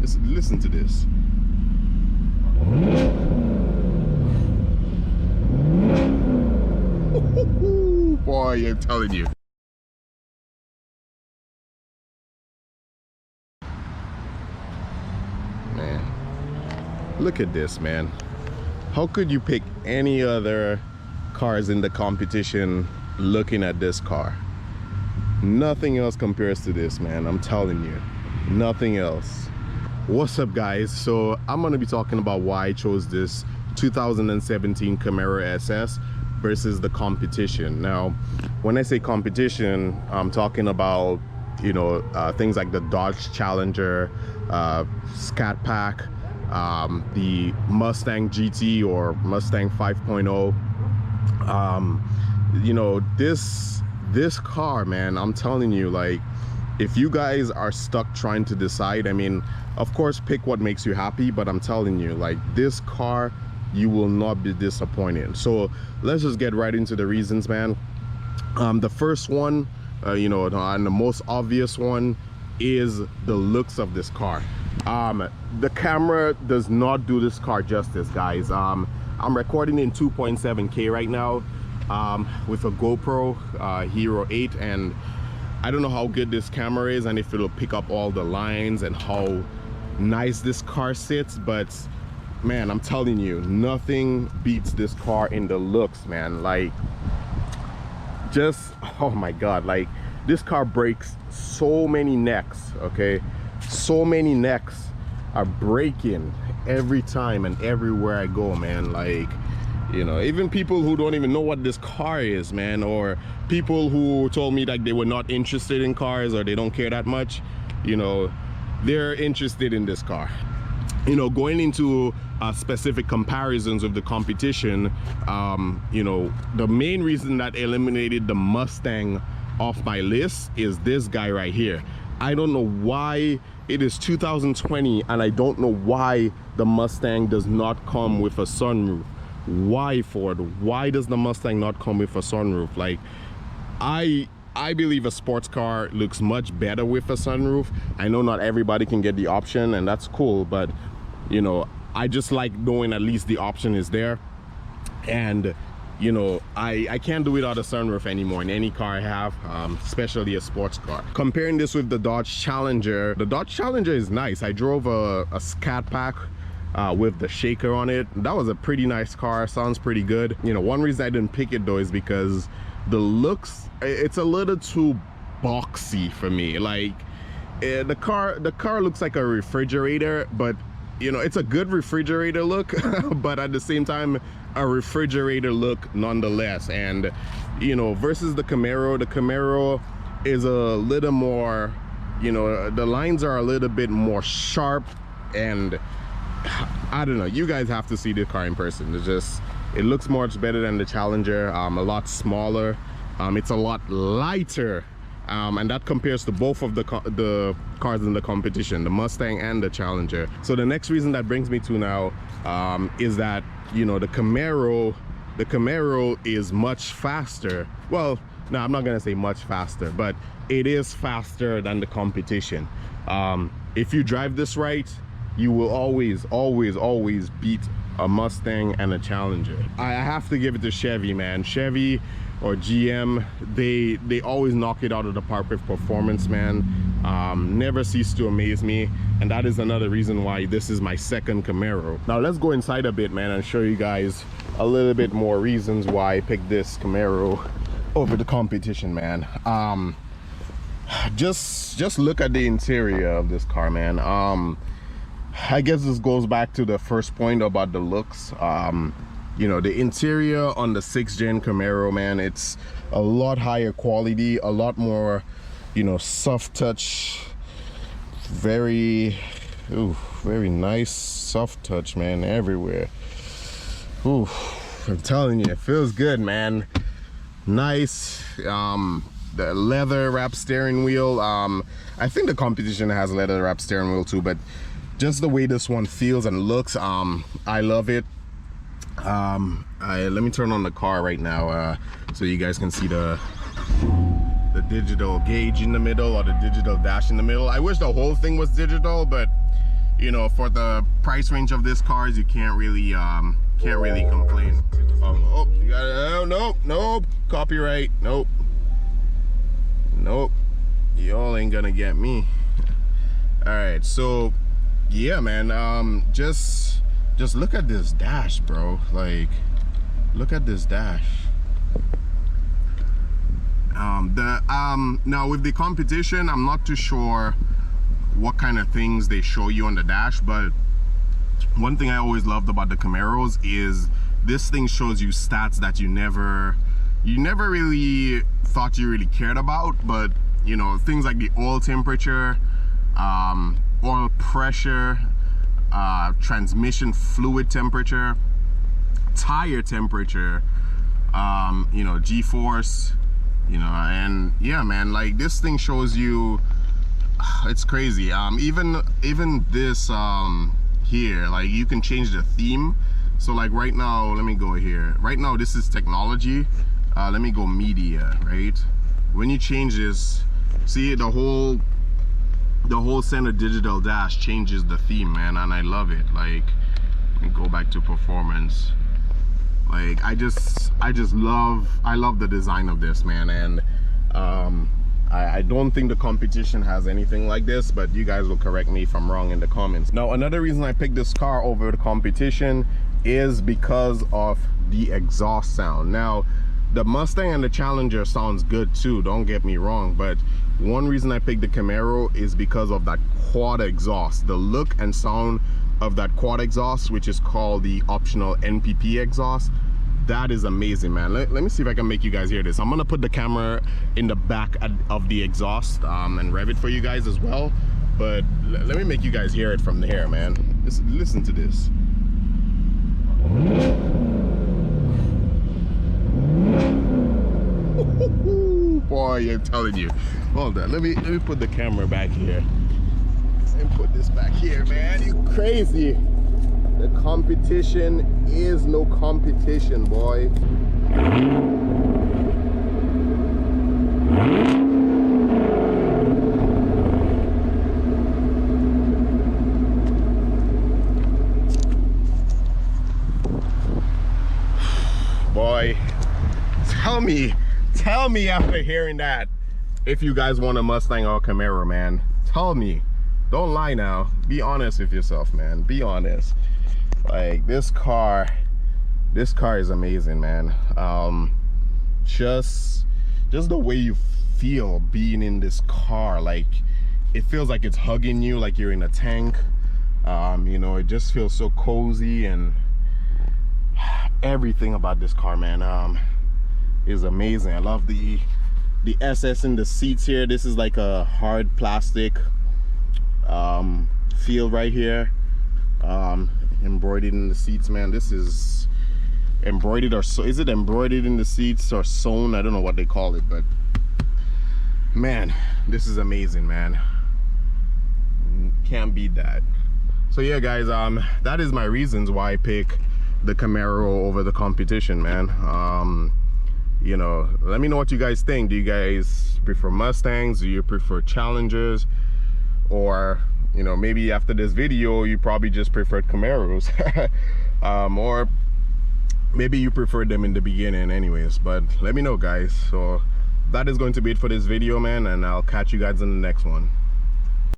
Listen to this. Boy, I'm telling you. Man, look at this, man. How could you pick any other cars in the competition looking at this car? Nothing else compares to this, man. I'm telling you, nothing else. What's up, guys? So I'm gonna be talking about why I chose this 2017 Camaro SS versus the competition. Now, when I say competition, I'm talking about, you know, things like the Dodge Challenger, Scatpack, the Mustang GT or Mustang 5.0. You know, this car, man, I'm telling you, like, if you guys are stuck trying to decide, I mean, of course, pick what makes you happy, but I'm telling you, like, this car, you will not be disappointed. So let's just get right into the reasons, man. The first one, you know, and the most obvious one is the looks of this car. The camera does not do this car justice, guys. I'm recording in 2.7K right now with a GoPro Hero 8, and I don't know how good this camera is and if it'll pick up all the lines and how nice this car sits, but man, I'm telling you, nothing beats this car in the looks, man. Like, just, oh my god, like, this car breaks so many necks, okay? So many necks are breaking every time and everywhere I go, man. Like, you know, even people who don't even know what this car is, man, or people who told me like they were not interested in cars or they don't care that much, you know, they're interested in this car. You know, going into specific comparisons of the competition, you know, the main reason that eliminated the Mustang off my list is this guy right here. I don't know why. It is 2020 and I don't know why the Mustang does not come with a sunroof. Why, Ford? Why does the Mustang not come with a sunroof? Like, I believe a sports car looks much better with a sunroof. I know not everybody can get the option, and that's cool, but you know, I just like knowing at least the option is there. And you know, I can't do without a sunroof anymore in any car I have, especially a sports car. Comparing this with the Dodge Challenger, the Dodge Challenger is nice. I drove a Scat Pack with the shaker on it. That was a pretty nice car, sounds pretty good. You know, one reason I didn't pick it though is because the looks, it's a little too boxy for me. Like, the car looks like a refrigerator, but you know, it's a good refrigerator look, but at the same time, a refrigerator look nonetheless. And you know, versus the Camaro is a little more, you know, the lines are a little bit more sharp, and I don't know, you guys have to see the car in person. It's just, it looks much better than the Challenger, a lot smaller, it's a lot lighter, and that compares to both of the cars in the competition, the Mustang and the Challenger. So the next reason that brings me to now is that, you know, the Camaro is much faster. Well, no, I'm not gonna say much faster, but it is faster than the competition. If you drive this right, you will always beat a Mustang and a Challenger. I have to give it to Chevy, man. Chevy or GM, they always knock it out of the park with performance, man. Never cease to amaze me, and that is another reason why this is my second Camaro. Now let's go inside a bit, man, and show you guys a little bit more reasons why I picked this Camaro over the competition, man. Just look at the interior of this car, man. I guess this goes back to the first point about the looks. You know, the interior on the 6th gen Camaro, man, it's a lot higher quality, a lot more, you know, soft touch, very nice soft touch, man, everywhere. Ooh, I'm telling you, it feels good, man. Nice. The leather wrap steering wheel, I think the competition has leather wrap steering wheel too, but just the way this one feels and looks, I love it. Let me turn on the car right now so you guys can see the digital gauge in the middle, or the digital dash in the middle. I wish the whole thing was digital, but you know, for the price range of this cars, you can't really complain. Oh, you got it. Oh, nope, copyright, nope, y'all ain't gonna get me. All right, so yeah, man, just look at this dash, bro. Like, look at this dash. Now with the competition, I'm not too sure what kind of things they show you on the dash, but one thing I always loved about the Camaros is this thing shows you stats that you never really thought you really cared about. But you know, things like the oil temperature, oil pressure, transmission fluid temperature, tire temperature, you know, G-force, you know, and yeah, man, like this thing shows you, it's crazy. Even this here, like you can change the theme. So like right now, let me go here. Right now this is technology. Let me go media, right? When you change this, see the whole center digital dash changes the theme, man, and I love it. Like, let me go back to performance. Like I love the design of this, man, and I don't think the competition has anything like this, but you guys will correct me if I'm wrong in the comments. Now, another reason I picked this car over the competition is because of the exhaust sound. Now, the Mustang and the Challenger sounds good too, don't get me wrong, but one reason I picked the Camaro is because of that quad exhaust. The look and sound of that quad exhaust, which is called the optional NPP exhaust, that is amazing, man. Let me see if I can make you guys hear this. I'm gonna put the camera in the back of the exhaust and rev it for you guys as well, but let me make you guys hear it from here, man. Listen to this. Boy, I'm telling you. Hold on, let me put the camera back here and put this back here, man. You crazy. The competition is no competition, boy. Boy, tell me after hearing that if you guys want a Mustang or a Camaro, man. Tell me. Don't lie now. Be honest with yourself, man. Be honest. Like this car is amazing, man. Just the way you feel being in this car, like it feels like it's hugging you, like you're in a tank. You know, it just feels so cozy, and everything about this car, man, is amazing. I love the SS in the seats here. This is like a hard plastic feel right here, embroidered in the seats, man. This is embroidered, or so is it embroidered in the seats or sewn? I don't know what they call it, but man, this is amazing, man. Can't beat that. So yeah, guys, that is my reasons why I pick the Camaro over the competition, man. You know, let me know what you guys think. Do you guys prefer Mustangs? Do you prefer Challengers? Or, you know, maybe after this video you probably just preferred Camaros. Or maybe you preferred them in the beginning anyways. But let me know, guys. So that is going to be it for this video, man, and I'll catch you guys in the next one.